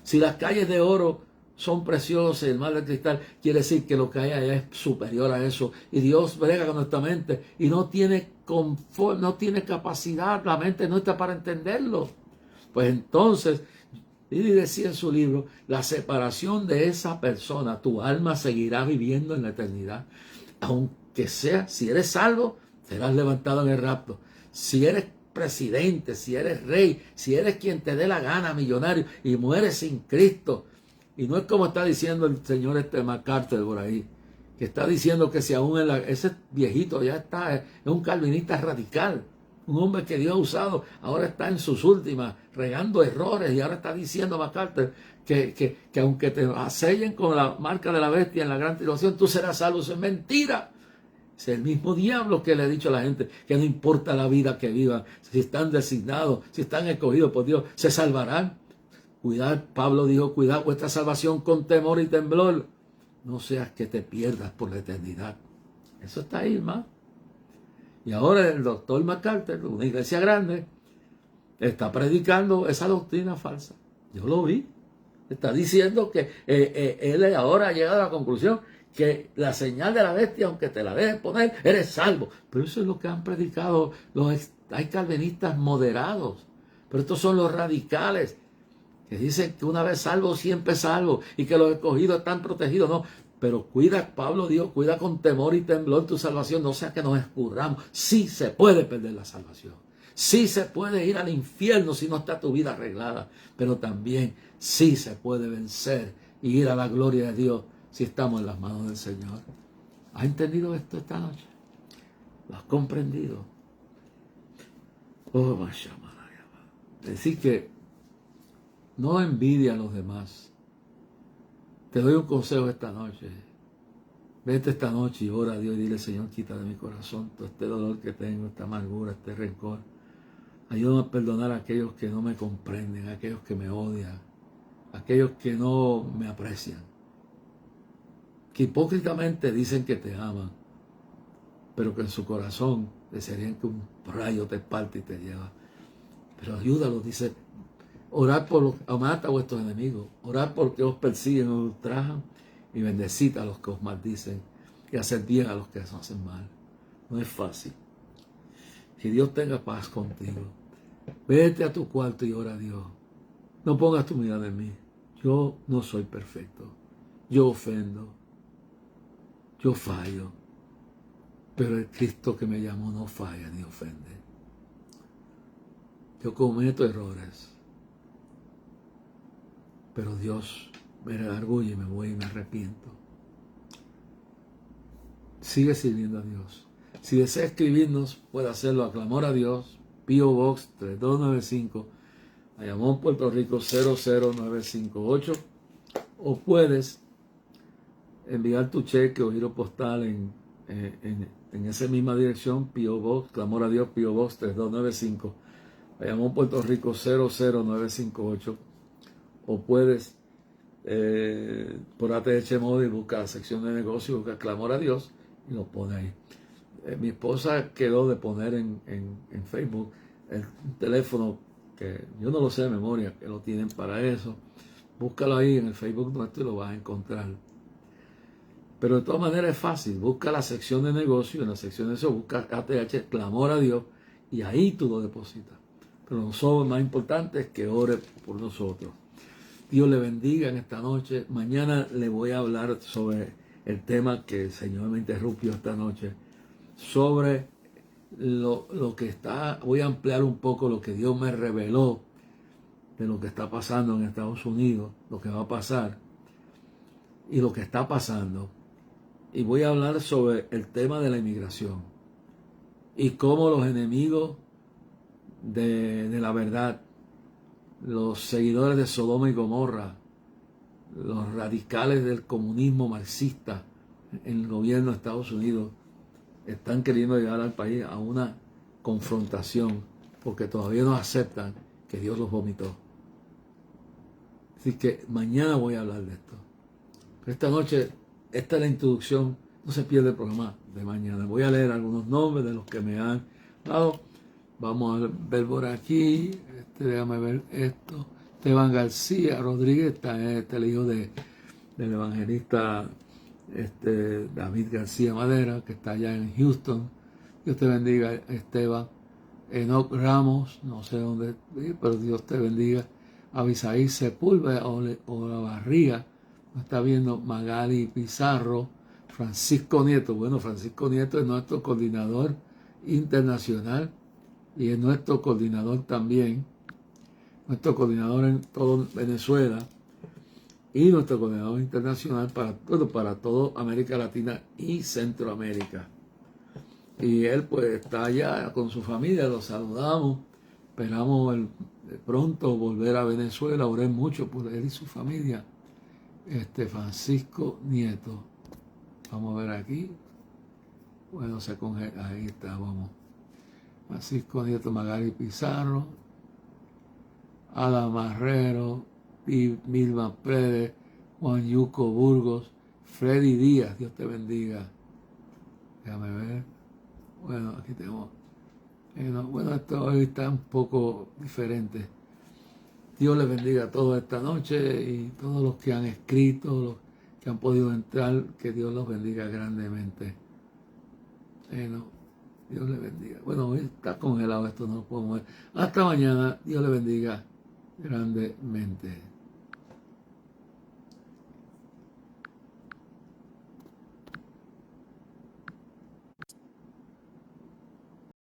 Si las calles de oro son preciosas y el mar de cristal, quiere decir que lo que hay allá es superior a eso. Y Dios brega con nuestra mente y no tiene confort, no tiene capacidad, la mente no está para entenderlo. Pues entonces, Billy decía en su libro, la separación de esa persona, tu alma seguirá viviendo en la eternidad. Aunque sea, si eres salvo, serás levantado en el rapto. Si eres presidente, si eres rey, si eres quien te dé la gana, millonario, y mueres sin Cristo. Y no es como está diciendo el señor MacArthur por ahí, que está diciendo que si aún ese viejito ya está, es un calvinista radical, un hombre que Dios ha usado, ahora está en sus últimas, regando errores, y ahora está diciendo MacArthur que aunque te sellen con la marca de la bestia en la gran tribulación, tú serás salvo. Eso es mentira. Es el mismo diablo que le ha dicho a la gente que no importa la vida que vivan, si están designados, si están escogidos por Dios, se salvarán. Cuidad, Pablo dijo, cuidad vuestra salvación con temor y temblor. No seas que te pierdas por la eternidad. Eso está ahí, hermano. Y ahora el doctor MacArthur, una iglesia grande, está predicando esa doctrina falsa. Yo lo vi. Está diciendo que él ahora ha llegado a la conclusión que la señal de la bestia, aunque te la dejes poner, eres salvo. Pero eso es lo que han predicado hay calvinistas moderados. Pero estos son los radicales, que dicen que una vez salvo, siempre salvo, y que los escogidos están protegidos. No, pero cuida, Pablo dijo, cuida con temor y temblor tu salvación, no sea que nos escurramos. Sí se puede perder la salvación. Sí se puede ir al infierno si no está tu vida arreglada, pero también sí se puede vencer y ir a la gloria de Dios si estamos en las manos del Señor. ¿Has entendido esto esta noche? ¿Lo has comprendido? Oh, es decir que no envidia a los demás. Te doy un consejo esta noche. Vete esta noche y ora a Dios y dile, Señor, quita de mi corazón todo este dolor que tengo, esta amargura, este rencor. Ayúdame a perdonar a aquellos que no me comprenden, a aquellos que me odian, a aquellos que no me aprecian, que hipócritamente dicen que te aman, pero que en su corazón desearían que un rayo te parte y te lleva. Pero ayúdalos, dice, orar por los, amad a vuestros enemigos, orar porque os persiguen, os ultrajan, y bendecid a los que os maldicen, y hacer bien a los que os hacen mal. No es fácil. Que Dios tenga paz contigo. Vete a tu cuarto y ora a Dios. No pongas tu mirada en mí. Yo no soy perfecto. Yo ofendo. Yo fallo. Pero el Cristo que me llamó no falla ni ofende. Yo cometo errores. Pero Dios me redarguyo y me voy y me arrepiento. Sigue sirviendo a Dios. Si desea escribirnos, puede hacerlo a Clamor a Dios, P.O. Box 3295, Bayamón, Puerto Rico 00958, o puedes enviar tu cheque o giro postal en esa misma dirección, P.O. Box, Clamor a Dios, P.O. Box 3295, Bayamón, Puerto Rico 00958, o puedes por ATH Móvil busca la sección de negocios, busca Clamor a Dios y lo pone ahí. Mi esposa quedó de poner en Facebook el teléfono, que yo no lo sé de memoria, que lo tienen para eso. Búscalo ahí en el Facebook nuestro y lo vas a encontrar. Pero de todas maneras es fácil. Busca la sección de negocio, en la sección de eso busca ATH, Clamor a Dios, y ahí tú lo depositas. Pero nosotros, más importante es que ore por nosotros. Dios le bendiga en esta noche. Mañana le voy a hablar sobre el tema que el Señor me interrumpió esta noche, sobre lo que está, voy a ampliar un poco lo que Dios me reveló de lo que está pasando en Estados Unidos, lo que va a pasar y lo que está pasando. Y voy a hablar sobre el tema de la inmigración y cómo los enemigos de la verdad, los seguidores de Sodoma y Gomorra, los radicales del comunismo marxista en el gobierno de Estados Unidos, están queriendo llevar al país a una confrontación porque todavía no aceptan que Dios los vomitó. Así que mañana voy a hablar de esto. Pero esta noche, esta es la introducción, no se pierde el programa de mañana. Voy a leer algunos nombres de los que me han dado. Vamos a ver por aquí, déjame ver esto. Esteban García Rodríguez, el hijo del evangelista David García Madera, que está allá en Houston. Dios te bendiga, Esteban. Enoch Ramos, no sé dónde, pero Dios te bendiga. Abisaí Sepúlveda o la Barriga, nos está viendo. Magali Pizarro. Francisco Nieto, bueno, Francisco Nieto es nuestro coordinador internacional y es nuestro coordinador también, nuestro coordinador en todo Venezuela y nuestro coordinador internacional para todo América Latina y Centroamérica. Y él pues está allá con su familia, lo saludamos, esperamos pronto volver a Venezuela, oré mucho por él y su familia. Francisco Nieto, vamos a ver aquí, bueno, se congela, ahí está, vamos. Francisco Nieto, Magali Pizarro, Ada Marrero, Milma Pérez, Juan Yuco Burgos, Freddy Díaz, Dios te bendiga. Déjame ver. Bueno, aquí tenemos. Bueno, esto hoy está un poco diferente. Dios les bendiga a todos esta noche y todos los que han escrito, los que han podido entrar, que Dios los bendiga grandemente. Dios le bendiga. Bueno, hoy está congelado esto, no lo podemos ver. Hasta mañana. Dios le bendiga grandemente.